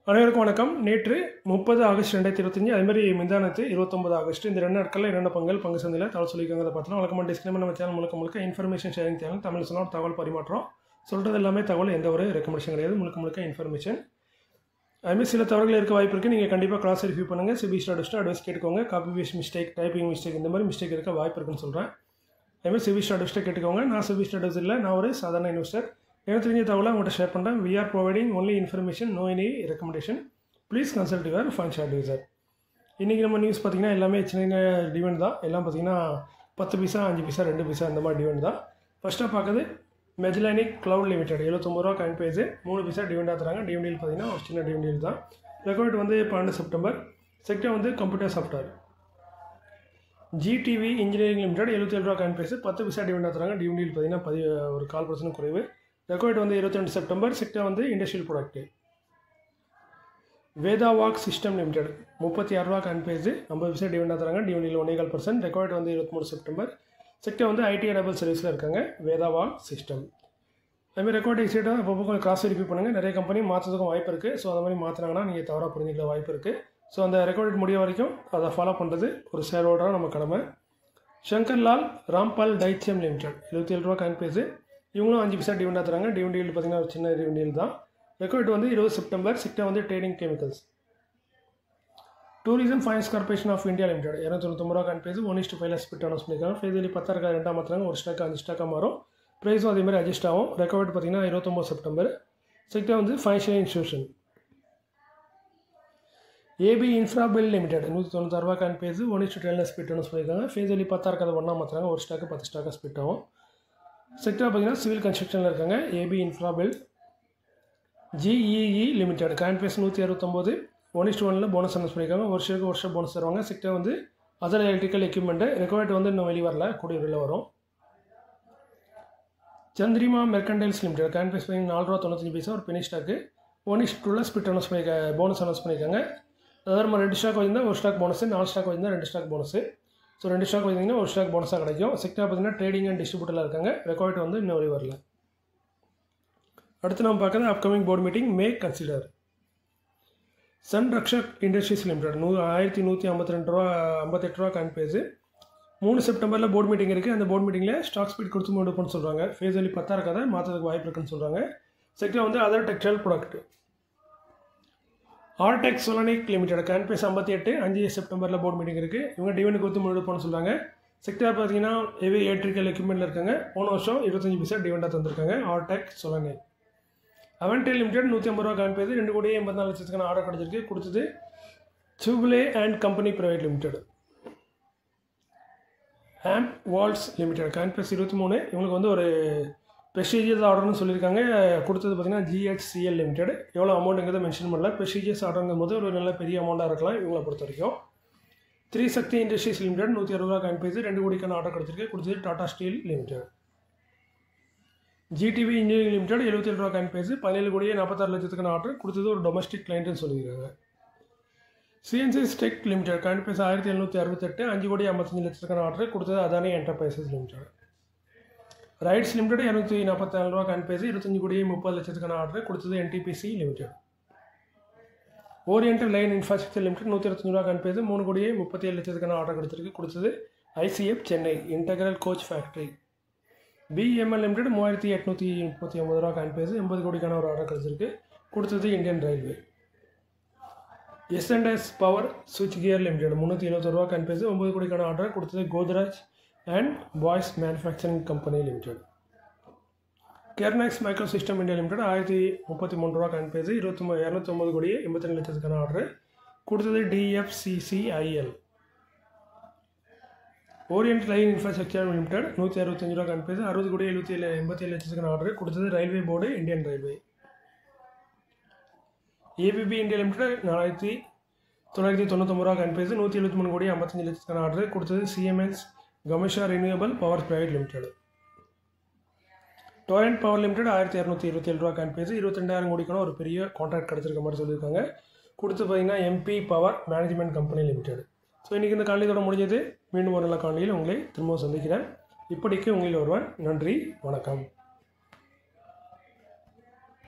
அனைவருக்கும் வணக்கம். நேற்று 30 ஆகஸ்ட் 2025, அதேமாதிரி முந்தானத்து 29 ஆகஸ்ட், இந்த 2 நாட்களில் 2 பங்கு சந்தையில் தகவல் சொல்லியிருக்காங்க. அதை பார்த்தோம். வழக்கமாக டிஸ்கிளைமர் நம்ம சேனல் முழுக்க இன்ஃபர்மேஷன் ஷேரிங் சேனல். தமிழ் சொன்னால் தகவல் பரிமாற்றம் சொல்கிறது எல்லாமே தகவல், எந்த ஒரு ரெக்கமெண்டேஷன் கிடையாது. முழுக்க இன்ஃபர்மேஷன். அதுமாதிரி சில தவறுகள் இருக்க வாய்ப்பு இருக்குது. நீங்கள் கண்டிப்பாக கிளாஸ் ரிவ்யூ பண்ணுங்கள். சிபி ஸ்டார்டிஸ்ட்டு அட்வைஸ் கேட்டுக்கோங்க. Copy paste mistake, typing mistake, இந்த மாதிரி மிஸ்டேக் இருக்க வாய்ப்பு இருக்குன்னு சொல்கிறேன். அதுமாதிரி சிபி ஸ்டார்டிஸ்ட்டை கேட்டுக்கோங்க. நான் சிபி ஸ்டார்டிஸ் இல்லை, நான் ஒரு சாதாரண இன்வெஸ்டர். எனக்கு தெரிஞ்ச தகவலை உங்கள்கிட்ட ஷேர் பண்ணுறேன். We are providing only information, no any recommendation. Please consult your financial advisor. இன்றைக்கி நம்ம நியூஸ் பார்த்திங்கன்னா எல்லாமே சின்ன டிவெண்ட் தான். எல்லாம் பார்த்திங்கன்னா 10 பைசா, 5 பைசா, 2 பைசா இந்த மாதிரி டிவெண்ட் தான். ஃபஸ்ட்டாக பார்க்குறது மெஜலானிக் கிளவுட் லிமிடெட், 79 ரூபா காயின் பேஜ், 3 பைசா டிவெண்டாக தராங்க. டிவெண்டில் பார்த்திங்கன்னா ஒரு சின்ன டிவெண்டில் தான். ரெக்கார்ட் வந்து 12 செப்டம்பர். செக்டர் வந்து computer software. GTV engineering limited, 77 ரூபா காயின் பேஜ், 10 பைசா டிவெண்டாக தராங்க. டிவெண்டில் பார்த்திங்கன்னா ஒரு 4% குறைவு. ரெக்கார்ட் வந்து 22 செப்டம்பர். செக்டர் வந்து இண்டஸ்ட்ரியல் ப்ராடக்ட். வேதாவாக் சிஸ்டம் லிமிடெட், 36 ரூபா காயின் பேஜ், 50 பைசா டிவெண்டாக தராங்க. டிவெண்டில் 1.25%. ரெக்கார்ட் வந்து 23 செப்டம்பர். செக்டர் வந்து ஐடி எனபிள் சர்வீஸில் இருக்காங்க. வேதாவாக் சிஸ்டம். அதுமாதிரி ரெக்கார்ட் எக்ஸைட்டாக அப்பப்போ கொஞ்சம் கிராஸ் வெரிஃபை பண்ணுங்கள். நிறைய கம்பெனி மாற்றுறதுக்கும் வாய்ப்பு இருக்குது. ஸோ அந்த மாதிரி மாற்றினாங்கன்னா நீங்கள் தவறாக புரிஞ்சிக்க வாய்ப்பு இருக்குது. ஸோ அந்த ரெக்கார்ட் முடிய வரைக்கும் அதை ஃபாலோ பண்ணுறது ஒரு ஷேர் ஹோல்டராக நம்ம கடமை. சங்கர்லால் ராம்பால் டைச்சியம் லிமிடெட், 27 ரூபா காயின் பேஜ், இவங்களும் 5 பைசா டிவெண்டாக தராங்க. டிவெண்டியில் பார்த்திங்கன்னா ஒரு சின்ன டிவெண்டியில் தான். ரெக்கார்ட் வந்து 20 செப்டம்பர். செக்டர் வந்து trading chemicals. Tourism finance corporation of India limited, 299 ரூபா காயின் பேஜ், 1:5 ஸ்பிட் அனௌன்ஸ் பண்ணியிருக்காங்க. ஃபேஸ் வேலி 10 இருக்கா 2 மாற்றுறாங்க. ஒரு ஸ்டாக் 5 ஸ்டாக்காக மாறும். ப்ரைஸும் அதேமாதிரி அட்ஜஸ்ட் ஆகும். ரெக்கார்ட் பார்த்திங்கன்னா 29 செப்டம்பர். செக்டர் வந்து financial institution. AB Infrabuild limited, 196 ரூபா காயின் பேஜ், 1:10 ஸ்பிட் அனௌன்ஸ் பண்ணியிருக்காங்க. ஃபேஸ் வேலி 10 இருக்காது 1 மாற்றுறாங்க. ஒரு ஸ்டாக்கு 10 ஸ்டாக்காக ஸ்பிட் ஆகும். செக்டர் பார்த்திங்கன்னா சிவில் கன்ஸ்ட்ரக்ஷனில் இருக்காங்க. AB Infrabuild. GEE limited, coin base 169, 1:1 bonus announce பண்ணியிருக்காங்க. ஒரு ஷேருக்கு போனஸ் தருவாங்க. செக்டர் வந்து அதர் எலக்ட்ரிக்கல் எக்யூப்மெண்ட்டு. ரெக்கார்ட் வந்து இன்னும் வெளியே வரல, கூடிய விரைவில் வரும். Chandrima mercantiles limited, coin base 4 ரூபா 95 பைசா, ஒரு பெனி ஸ்டாக்கு, 1:2 ஸ்பிட் அனௌன்ஸ் பண்ணியிருக்காங்க. போனஸ் அனௌன்ஸ் பண்ணியிருக்காங்க. அதாவது நம்ம 2 ஸ்டாக் வந்தால் ஒரு ஸ்டாக் போனஸ், 4 ஸ்டாக் வந்தால் 2 ஸ்டாக் போனஸ். ஸோ 2 ஸ்டாக் வந்தீங்கன்னா ஒரு ஸ்டாக் போனஸாக கிடைக்கும். செக்டர் பார்த்திங்கன்னா ட்ரேடிங் அண்ட் டிஸ்ட்ரிபியூட்டரில் இருக்காங்க. ரெக்கார்ட் வந்து இன்னும் வெளியே வரல. அடுத்து நம்ம பார்க்குறது அப்கமிங் போர்டு மீட்டிங் மே consider. Sun Rakshak industries limited, 1152 ரூபா 58 ரூபா காயின் பேஜ், 3 செப்டம்பரில் போர்டு மீட்டிங் இருக்குது. அந்த போர்டு மீட்டிங்கில் ஸ்டாக் ஸ்பீட் கொடுத்து முடிவுன்னு சொல்கிறாங்க. ஃபேஸ் வேலி 10 இருக்காத மாற்றதுக்கு வாய்ப்பு இருக்குன்னு சொல்கிறாங்க. செக்டர் வந்து other textile product. Artech Solonic limited, coin base 58, 5 செப்டம்பரில் போர்டு மீட்டிங் இருக்குது. இவங்க டிவெண்ட் கொடுத்து முடிவுன்னு சொல்கிறாங்க. செக்டர் பார்த்தீங்கன்னா ஹெவி எலக்ட்ரிக்கல் எக்யூப்மெண்ட்டில் இருக்காங்க. போன வருஷம் 25 பைசா டிவெண்டாக தந்திருக்காங்க. ஆர்டெக் சொலனிக். அவன்டெல் லிமிடெட், 150 ரூபா காயின் பேஜ், 2,84 லட்சத்துக்கான ஆர்டர் கிடச்சிருக்கு. கொடுத்தது சுப்லே அண்ட் கம்பெனி பிரைவேட் லிமிடெட். ஆம்ப் வால்ஸ் லிமிடெட், காயின் பேஸ் 23, இவங்களுக்கு வந்து ஒரு ப்ரெஸ்டீஜியஸ் ஆர்டர்னு சொல்லியிருக்காங்க. கொடுத்தது பார்த்திங்கன்னா ஜிஹெச்சிஎல் லிமிடெட். எவ்வளோ அமௌண்ட்டுங்கிறத மென்ஷன் பண்ணல. ப்ரெஸ்டீஜியஸ் ஆர்டருங்கும் போது ஒரு நல்ல பெரிய அமௌண்ட்டாக இருக்கலாம் இவங்களை பொறுத்த வரைக்கும். 3 சக்தி இண்டஸ்ட்ரீஸ் லிமிடெட், 160 ரூபா காயின் பேஜ், 2 கோடிக்கான ஆர்டர் கிடச்சிருக்கு. கொடுத்தது Tata steel limited. GTV engineering limited, 77 ரூபா காயின் பேஜ், 17,46 லட்சத்துக்கான ஆர்டர். கொடுத்தது ஒரு டொமஸ்டிக் கிளைண்ட்டுன்னு சொல்லியிருக்காங்க. CNC tech limited, coin base 1768, 5,55 லட்சத்துக்கான ஆர்டர். கொடுத்தது Adani enterprises limited. RITES limited, 247 ரூபா காயின் பேஜ், 25,30 லட்சத்துக்கான ஆர்டர். கொடுத்தது NTPC limited. Oriental line infrastructure limited, 125 ரூபா காயின் பேஜ், 3,37 லட்சத்துக்கான ஆர்டர் கொடுத்துருக்கு. கொடுத்தது ICF Chennai integral coach factory. BML limited, 3,839 ரூபா காயின் பேஜ், 80 கோடிக்கான ஒரு ஆர்டர் கிடச்சிருக்கு. கொடுத்தது இந்தியன் ரயில்வே. எஸ்என்எஸ் பவர் சுவிட்ச் கியர் லிமிடெட், 371 ரூபா காயின் பேஜ், 9 கோடிக்கான ஆர்டர். கொடுத்தது Godrej and Boyce manufacturing company limited. Kernex micro system India limited, 1,033 ரூபா காயின் பேஜ், 209 கோடி 82 லட்சத்துக்கான ஆர்டர். கொடுத்தது DFCCIL. Orient line infrastructure limited, 165 ரூபா காயின் பேஜ், 60 கோடி 87 லட்சத்துக்கான ஆர்டர். கொடுத்தது railway board Indian railway. ABB India limited, 4,999 ரூபா coin page, 173 crore 55 லட்சத்துக்கான order. கொடுத்தது CMS Kamesha renewable power private limited. Torrent power limited, 1,227 ரூபா coin page, 22,000 கோடிக்கான ஒரு பெரிய கான்ட்ராக்ட் கிடச்சிருக்க மாதிரி சொல்லியிருக்காங்க. கொடுத்து பார்த்தீங்கன்னா MP power management company limited. So இன்றைக்கி இந்த காணொலியோட முடிஞ்சது. மீண்டும் ஒரு நல்ல காணொலியில் உங்களை திரும்பவும் சந்திக்கிறேன். இப்படிக்கு உங்களில் ஒருவன். நன்றி, வணக்கம்.